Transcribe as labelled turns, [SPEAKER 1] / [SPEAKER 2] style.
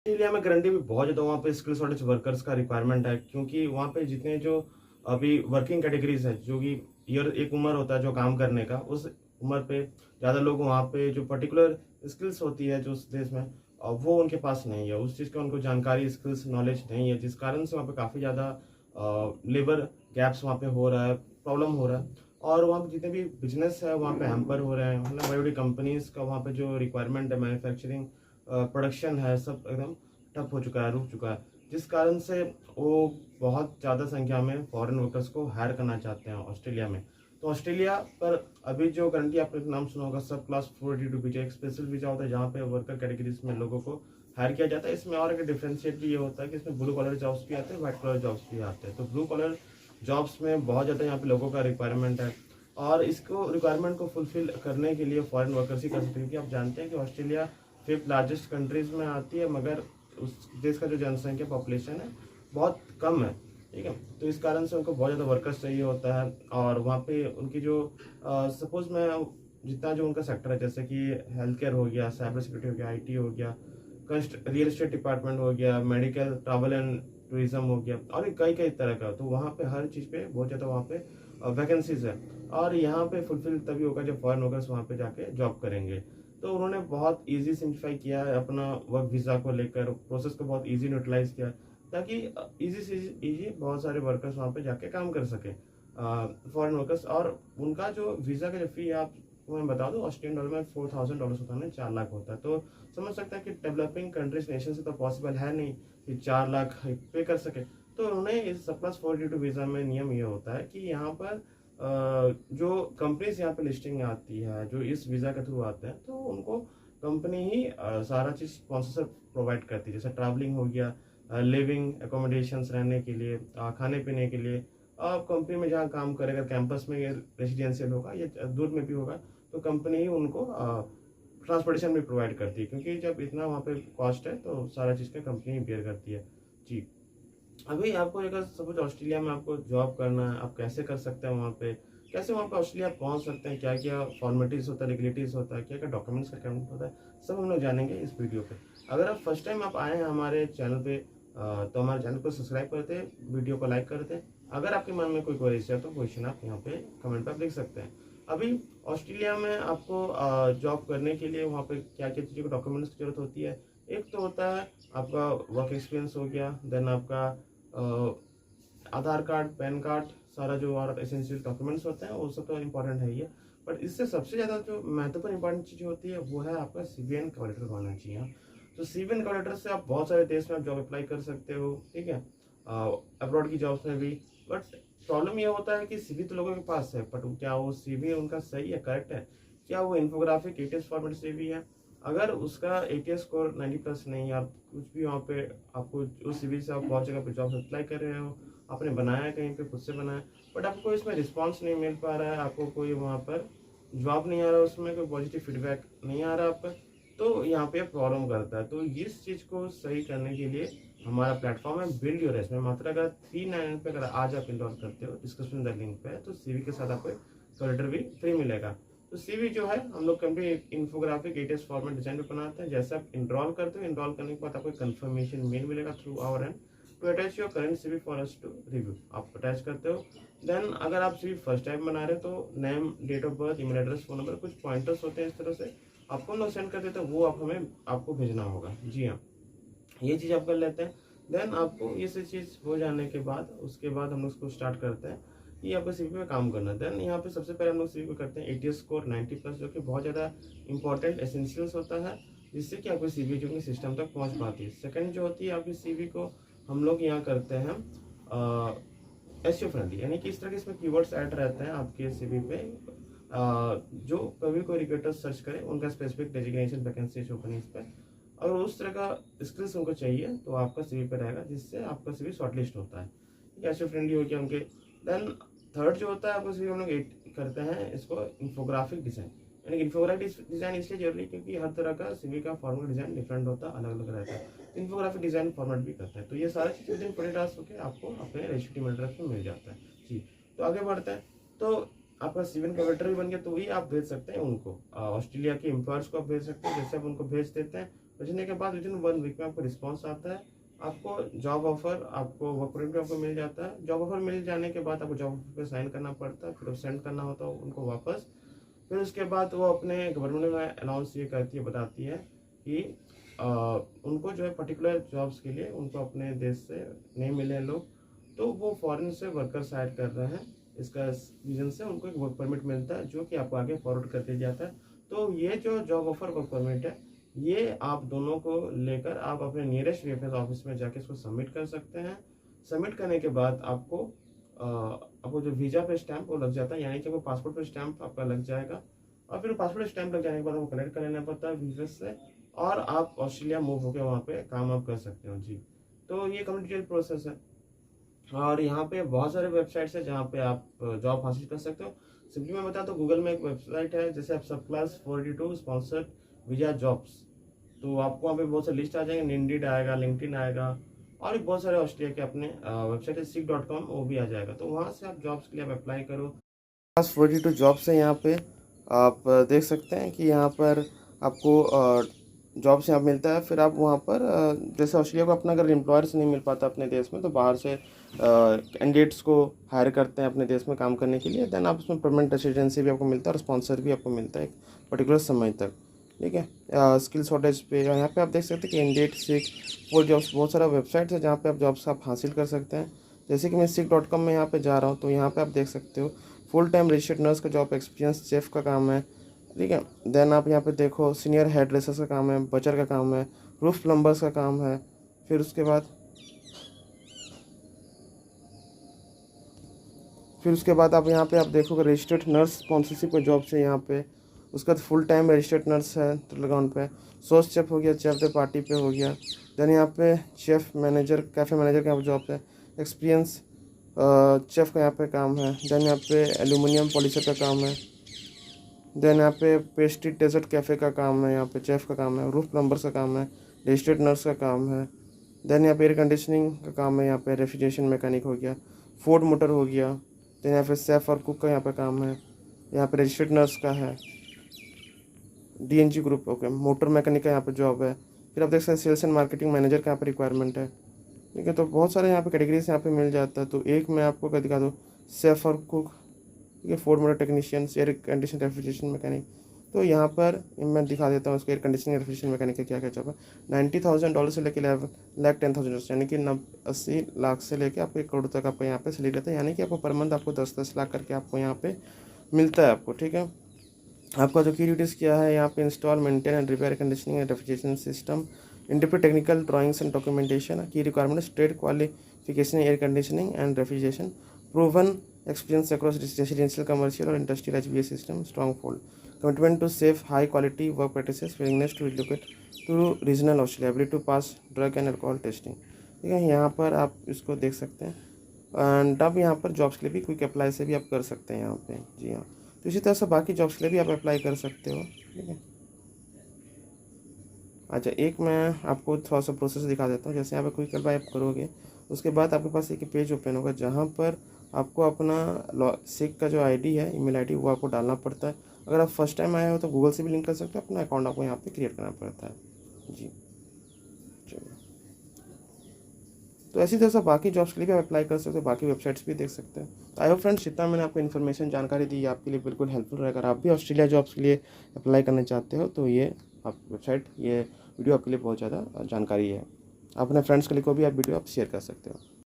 [SPEAKER 1] Australia में currently भी बहुत ज़्यादा वहाँ पे स्किल शॉर्टेज वर्कर्स का रिक्वायरमेंट है, क्योंकि वहाँ पे जितने जो अभी वर्किंग कैटेगरीज है, जो कि ईयर एक उम्र होता है जो काम करने का, उस उम्र पे ज़्यादा लोग वहाँ पे जो पर्टिकुलर स्किल्स होती है जो उस देश में, वो उनके पास नहीं है। उस चीज़ का उनको जानकारी, स्किल्स, नॉलेज नहीं है, जिस कारण से वहाँ पे काफ़ी ज़्यादा लेबर गैप्स वहाँ पे हो रहा है, प्रॉब्लम हो रहा है। और वहाँ पे जितने भी बिजनेस है वहाँ पे हैम्पर हो रहे हैं, मतलब बड़ी बड़ी कंपनीज का वहाँ पे जो रिक्वायरमेंट है, मैन्युफैक्चरिंग प्रोडक्शन है, सब एकदम ठप हो चुका है, रुक चुका है, जिस कारण से वो बहुत ज़्यादा संख्या में फॉरेन वर्कर्स को हायर करना चाहते हैं ऑस्ट्रेलिया में। तो ऑस्ट्रेलिया पर अभी जो करंटली आपने नाम सुना होगा, सब क्लास 482 वीजा, एक स्पेशल वीजा होता है जहाँ पे वर्कर कैटेगरीज में लोगों को हायर किया जाता है। इसमें और एक डिफ्रेंशिएट भी ये होता है कि इसमें ब्लू कलर जॉब्स भी आते हैं, व्हाइट कलर जॉब्स भी आते हैं। तो ब्लू कलर जॉब्स में बहुत ज़्यादा यहाँ पे लोगों का रिक्वायरमेंट है, और इसको रिक्वायरमेंट को फुलफिल करने के लिए फॉरेन वर्कर्स ही कर सकते हैं, क्योंकि आप जानते हैं कि ऑस्ट्रेलिया 5th लार्जेस्ट कंट्रीज में आती है, मगर उस देश का जो जनसंख्या पॉपुलेशन है बहुत कम है, ठीक है। तो इस कारण से उनको बहुत ज़्यादा वर्कर्स चाहिए होता है, और वहाँ पे उनकी जो सपोज मैं जितना जो उनका सेक्टर है, जैसे कि हेल्थ केयर हो गया, साइबर सिक्योरिटी हो गया, आईटी हो गया, रियल एस्टेट डिपार्टमेंट हो गया, मेडिकल, ट्रैवल एंड टूरिज्म हो गया, और भी कई कई तरह का, तो वहाँ पे हर चीज़ पे बहुत ज़्यादा वहाँ पे वैकेंसीज है। और यहाँ पे फुलफिल तभी होगा जब फॉरेन वर्कर्स वहाँ पे जाके जॉब करेंगे। तो उन्होंने बहुत इजी सिंप्लीफाई किया है अपना वर्क वीज़ा को लेकर, प्रोसेस को बहुत इजी न्यूट्रलाइज किया, ताकि इजी से इजी बहुत सारे वर्कर्स वहाँ पे जाके काम कर सके, फॉरेन वर्कर्स। और उनका जो वीज़ा का जो फी है, आपको मैं बता दूँ, ऑस्ट्रेलियन डॉलर में $4,000 होता है, 4 लाख होता है। तो समझ सकते हैं कि डेवलपिंग कंट्रीज नेशन से तो पॉसिबल है नहीं कि 4 लाख पे कर सके। तो उन्होंने इस प्लस 482 वीज़ा में नियम ये होता है कि यहाँ पर जो कंपनीज यहाँ पे लिस्टिंग आती है, जो इस वीज़ा के थ्रू आते हैं, तो उनको कंपनी ही सारा चीज़ स्पॉन्सरशिप प्रोवाइड करती है, जैसे ट्रैवलिंग हो गया, लिविंग एकोमोडेशंस रहने के लिए, खाने पीने के लिए। आप कंपनी में जहाँ काम करेगा, कैंपस में रेसिडेंशियल होगा या दूर में भी होगा, तो कंपनी ही उनको ट्रांसपोर्टेशन भी प्रोवाइड करती है, क्योंकि जब इतना वहाँ पे कॉस्ट है तो सारा चीज़ का कंपनी ही बेयर करती है। जी। अभी आपको अगर सपोज ऑस्ट्रेलिया में आपको जॉब करना है, आप कैसे कर सकते हैं वहाँ पे, कैसे वहाँ पे ऑस्ट्रेलिया पहुँच सकते हैं, क्या क्या फॉर्मेलिटीज होता है, रेगुलेटरीज होता है, क्या क्या डॉक्यूमेंट्स का क्या होता है, सब हम लोग जानेंगे इस वीडियो पे। अगर आप फर्स्ट टाइम आप आए हैं हमारे चैनल पे, तो हमारे चैनल को सब्सक्राइब करते हैं, वीडियो को लाइक करते हैं। अगर आपके मन में कोई क्वेरीज है तो क्वेश्चन आप यहाँ पे कमेंट पर लिख सकते हैं। अभी ऑस्ट्रेलिया में आपको जॉब करने के लिए वहाँ पे क्या क्या चीज़ों के डॉक्यूमेंट्स की जरूरत होती है। एक तो होता है आपका वर्क एक्सपीरियंस हो गया, देन आपका आधार कार्ड, पैन कार्ड, सारा जो और एसेंशियल डॉक्यूमेंट्स होते हैं वो सब तो इम्पोर्टेंट है ही है। बट इससे सबसे ज़्यादा जो महत्वपूर्ण इंपॉर्टेंट चीज़ होती है वो है आपका सीवीएन कवर लेटर होना चाहिए। हाँ। तो सीवीएन कवर लेटर से आप बहुत सारे देश में आप जॉब अप्लाई कर सकते हो, ठीक है, अब्रॉड की जॉब्स में भी। बट प्रॉब्लम ये होता है कि सीवी तो लोगों के पास है, बट क्या वो सीवी उनका सही है, करेक्ट है, क्या वो इन्फोग्राफिक एटीएस फॉर्मेट सीवी है। अगर उसका एटीएस स्कोर 90+ नहीं, आप कुछ भी वहाँ पे आपको उस सीवी से आप बहुत जगह पे जॉब अप्लाई कर रहे हो, आपने बनाया कहीं पे, खुद से बनाया, बट आपको इसमें रिस्पांस नहीं मिल पा रहा है, आपको कोई वहाँ पर जवाब नहीं आ रहा, उसमें कोई पॉजिटिव फीडबैक नहीं आ रहा आपका, तो यहाँ पे प्रॉब्लम करता है। तो इस चीज़ को सही करने के लिए हमारा प्लेटफॉर्म है बिल्ड योर रेज्यूमे। मात्र अगर 399 पे अगर आज आप इनरोल करते हो, डिस्क्रिप्शन द लिंक पे है, तो सीवी के साथ आपको कैलेंडर भी फ्री मिलेगा। तो सीवी जो है हम लोग कभी इंफोग्राफिक एटीएस फॉर्मेट डिजाइन पे बनाते हैं। जैसे आप इनरोल करते हो, इनरोल करने के बाद आपको कंफर्मेशन मेल मिलेगा through our end to attach your current CV for us to review. आप अटैच करते हो। देन अगर आप सीवी फर्स्ट टाइम बना रहे हो तो name, date of birth, email address, phone number, कुछ पॉइंटर्स होते हैं इस तरह से, आपको हम लोग सेंड कर देते हैं, वो आप हमें आपको भेजना होगा। जी हाँ, ये चीज़ आप कर लेते हैं। देन आपको ये सब चीज़ हो जाने के बाद, उसके बाद हम लोग उसको स्टार्ट करते हैं कि आपको सीवी पे काम करना है। देन यहाँ पे सबसे पहले हम लोग सीवी पे करते हैं एटीएस स्कोर 90+, जो कि बहुत ज़्यादा इंपॉर्टेंट एसेंशियल्स होता है, जिससे कि आपकी सीवी जो कि सिस्टम तक पहुँच पाती है। सेकंड जो होती है आपकी सीवी को हम लोग यहाँ करते हैं एसईओ फ्रेंडली, यानी कि इस तरह के इसमें कीवर्ड्स ऐड रहते हैं आपके सीवी पे, जो कभी कोई रिक्रूटर सर्च करे, उनका स्पेसिफिक डेजिग्नेशन, वैकेंसी ओपनिंग्स पे, अगर उस तरह का स्किल्स उनको चाहिए तो आपका सीवी पे रहेगा, जिससे आपका सीवी शॉर्टलिस्ट होता है। एसईओ फ्रेंडली हो गया उनके। देन थर्ड जो होता है आपको सीवी हम लोग करते हैं इसको इन्फोग्राफिक डिजाइन। यानी इन्फोग्राफिक डिजाइन इसलिए जरूरी क्योंकि हर तरह का सीवी का फॉर्मल डिजाइन डिफरेंट होता है, अलग अलग रहता है। इन्फोग्राफिक डिजाइन फॉर्मेट भी करता है। तो ये सारी चीज़ें विदिन 20 आवर्स होकर आपको अपने रेजिस्ट्रेटिव एड्रेस में मिल जाता है। जी, तो आगे बढ़ते हैं। तो आपका सीवन का वेटर भी बन गया, तो वही आप भेज सकते हैं उनको, ऑस्ट्रेलिया के एम्प्लॉयर्स को आप भेज सकते हैं। जैसे आप उनको भेज देते हैं, भेजने के बाद विदिन 1 वीक में आपको रिस्पॉन्स आता है, आपको जॉब ऑफर, आपको वर्क परमिट भी आपको मिल जाता है। जॉब ऑफर मिल जाने के बाद आपको जॉब ऑफर पे साइन करना पड़ता है, फिर सेंड करना होता है उनको वापस। फिर उसके बाद वो अपने गवर्नमेंट में अनाउंस ये करती है, बताती है कि अ, उनको जो है पर्टिकुलर जॉब्स के लिए उनको अपने देश से नहीं मिले हैं लोग, तो वो फॉरेन से वर्कर्स हायर कर रहे हैं। इसका रीजन से उनको एक वर्क परमिट मिलता है जो कि आपको आगे फॉरवर्ड कर दिया जाता है। तो ये जो जॉब ऑफर वर्क परमिट है, ये आप दोनों को लेकर आप अपने नियरेस्ट वीएफएस ऑफिस में जाके इसको सबमिट कर सकते हैं। सबमिट करने के बाद आपको जो वीज़ा पे स्टैंप वो लग जाता है, यानी कि वो पासपोर्ट पे स्टैंप आपका लग जाएगा। और फिर पासपोर्ट स्टैंप लग जाने के बाद आपको कलेक्ट कर लेना पड़ता है वीजा से, और आप ऑस्ट्रेलिया मूव होकर वहाँ पे काम आप कर सकते हो जी। तो ये कंप्लीट डिटेल प्रोसेस है। और यहाँ पे बहुत सारे वेबसाइट्स है जहाँ पे आप जॉब हासिल कर सकते हो। सिंपली मैं बताऊँ तो गूगल में एक वेबसाइट है, जैसे आप सब क्लास 42 स्पॉन्सर्ड वीजा जॉब्स, तो आपको वहाँ पे बहुत सारे लिस्ट आ जाएंगे, इंडीड आएगा, लिंक्डइन आएगा, और भी बहुत सारे ऑस्ट्रेलिया के अपने वेबसाइट है seek.com, वो भी आ जाएगा। तो वहाँ से आप जॉब्स के लिए आप अप्लाई करो। क्लास 42 जॉब्स है यहाँ पे, आप देख सकते हैं कि यहाँ पर आपको जॉब्स यहाँ मिलता है। फिर आप वहाँ पर जैसे ऑस्ट्रेलिया को अपना अगर एम्प्लॉयर्स नहीं मिल पाता अपने देश में, तो बाहर से कैंडिडेट्स को हायर करते हैं अपने देश में काम करने के लिए। देन आप उसमें परमानेंट रेसिडेंसी भी आपको मिलता है और स्पॉन्सर भी आपको मिलता है एक पर्टिकुलर समय तक, ठीक है। स्किल शॉर्टेज पे यहाँ पे आप देख सकते हैं कि इंडेट सिक फॉर जॉब्स, बहुत सारा वेबसाइट्स है जहाँ पे आप जॉब्स आप हासिल कर सकते हैं। जैसे कि मैं seek.com में यहाँ पे जा रहा हूँ, तो यहाँ पे आप देख सकते हो फुल टाइम रजिस्टर्ड नर्स का जॉब एक्सपीरियंस, शेफ का काम है, ठीक है। देन आप यहाँ पे देखो सीनियर हेयर ड्रेसर्स का काम है, बचर का काम है, रूफ प्लम्बर्स का काम है। फिर उसके बाद आप यहाँ पे आप देखोगे रजिस्टर्ड नर्स स्पॉन्सरशिप का जॉब है यहाँ पे। उसके बाद फुल टाइम रजिस्टर्ड नर्स है ग्राउंड पे। सॉस शेफ हो गया, शेफ द पार्टी पे हो गया। देन यहाँ पे शेफ मैनेजर, कैफ़े मैनेजर का जॉब है, एक्सपीरियंस शेफ का यहाँ पे काम है। देन यहाँ पे एल्यूमिनियम पॉलिशर का काम है। देन यहाँ पे पेस्ट्री डेजर्ट कैफ़े का काम है, यहाँ पे शेफ का काम है, रूफ प्लम्बर्स का काम है, रजिस्टर्ड नर्स का काम है। देन यहाँ पे एयर कंडीशनिंग का काम है, यहाँ पे रेफ्रिजरेशन मैकेनिक हो गया, फोर्ड मोटर हो गया। देन यहाँ पे शेफ और कुक का यहाँ पे काम है, यहाँ पे रजिस्टर्ड नर्स का है, DNG group okay, motor mechanic का यहाँ पे जॉब है। फिर आप देख सकते हैं सेल्स एंड मार्केटिंग मैनेजर का यहाँ पे रिक्वायरमेंट है, ठीक है। तो बहुत सारे यहाँ पे कैटेगरीज यहाँ पे मिल जाता है। तो एक मैं आपको क्या दिखा दूँ, शेफ और कुक, ठीक है, Ford motor technician, air condition refrigeration mechanic. तो यहाँ पर मैं दिखा देता हूँ उसके एयर कंडीशनिंग रेफ्रिजरेशन मैकेनिक का क्या क्या जॉब है। $90,000 से लेकर $1,10,000, यानी कि 80 लाख से लेकर आपको 1 करोड़ तक आपको यहाँ पे सैलरी रहता है, यानी कि आपको पर मंथ आपको 10-10 लाख करके आपको यहाँ पे मिलता है आपको, ठीक है। आपका जो की ड्यूटीज़ क्या है यहाँ पे, install, maintain and repair conditioning and refrigeration system, interpret technical drawings and documentation. की requirement trade qualification air conditioning and refrigeration, proven experience across residential, commercial और industrial HVS system, strong fold, commitment to safe high quality work practices, willingness to relocate to regional Australia, ability to pass drug and alcohol testing, ठीक है। यहाँ पर आप इसको देख सकते हैं। एंड अब यहाँ पर जॉब्स के लिए भी क्विक अप्लाई से भी आप कर सकते हैं यहाँ पे, जी हाँ। तो इसी तरह से बाकी जॉब्स के लिए भी आप अप्लाई कर सकते हो, ठीक है। अच्छा, एक मैं आपको थोड़ा सा प्रोसेस दिखा देता हूँ। जैसे यहाँ पे क्विक अप्लाई आप करोगे, उसके बाद आपके पास एक पेज ओपन होगा जहाँ पर आपको अपना सिक का जो आईडी है, ईमेल आईडी, वो आपको डालना पड़ता है। अगर आप फर्स्ट टाइम आए हो तो गूगल से भी लिंक कर सकते हो, अपना अकाउंट आपको यहाँ पे क्रिएट करना पड़ता है, जी। चलिए, तो ऐसी तरह से बाकी जॉब्स के लिए भी आप अप्लाई कर सकते हो, बाकी वेबसाइट्स भी देख सकते हैं। तो आई होप फ्रेंड्स, जितना मैंने आपको इन्फॉर्मेशन जानकारी दी आपके लिए बिल्कुल हेल्पफुल रहेगा। अगर आप भी ऑस्ट्रेलिया जॉब्स के लिए अप्लाई करना चाहते हो तो ये आप वेबसाइट, ये वीडियो आपके लिए बहुत ज़्यादा जानकारी है। अपने फ्रेंड्स के लिए को भी आप वीडियो आप शेयर कर सकते हो।